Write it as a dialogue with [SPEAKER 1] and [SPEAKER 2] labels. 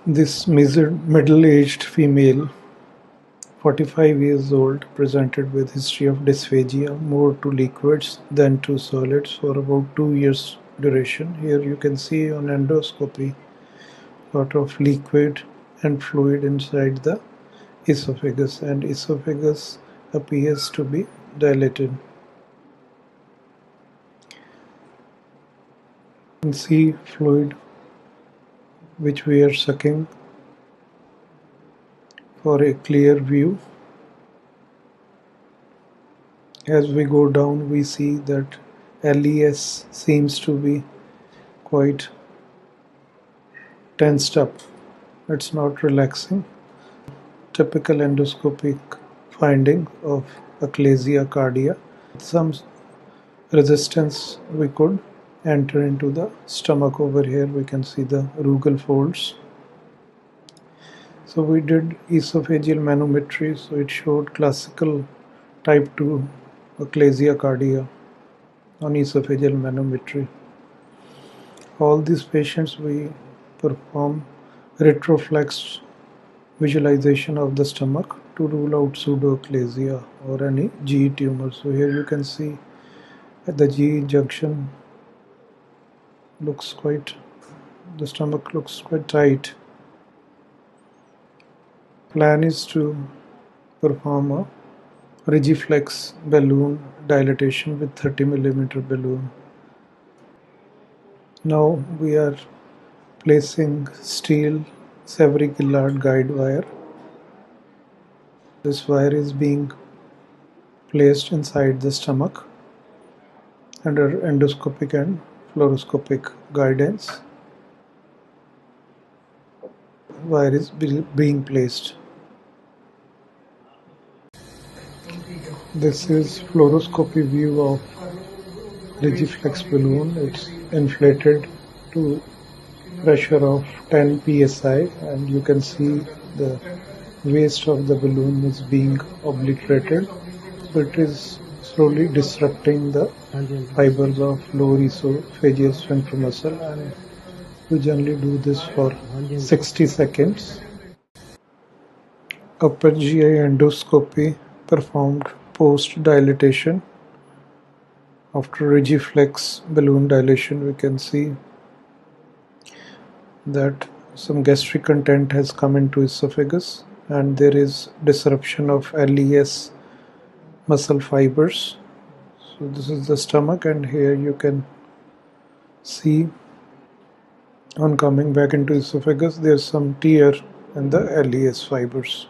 [SPEAKER 1] This middle-aged female, 45 years old, presented with history of dysphagia, more to liquids than to solids for about 2 years duration. Here you can see on endoscopy lot of liquid and fluid inside the esophagus, and esophagus appears to be dilated. You can see fluid which we are sucking for a clear view. As we go down, we see that LES seems to be quite tensed up. It's not relaxing. Typical endoscopic finding of Achalasia cardia. Some resistance, we could enter into the stomach. Over here we can see the rugal folds. So we did esophageal manometry, so it showed classical type 2 Achalasia cardia on esophageal manometry. All these patients we perform retroflex visualization of the stomach to rule out pseudoachalasia or any GE tumor. So here you can see the GE junction looks quite, the stomach looks quite tight. Plan is to perform a Rigiflex balloon dilatation with 30mm balloon. Now we are placing steel Severi-Gillard guide wire. This wire is being placed inside the stomach under endoscopic and fluoroscopic guidance. Wire is being placed. This is fluoroscopy view of Rigiflex balloon. It's inflated to pressure of 10 psi, and you can see the waist of the balloon is being obliterated. So it is slowly disrupting the fibers of lower esophageal sphincter muscle, and we generally do this for 60 seconds. Upper GI endoscopy performed post dilatation. After Rigiflex balloon dilation, we can see that some gastric content has come into esophagus, and there is disruption of LES muscle fibers. So this is the stomach, and here you can see on coming back into esophagus there's some tear in the LES fibers.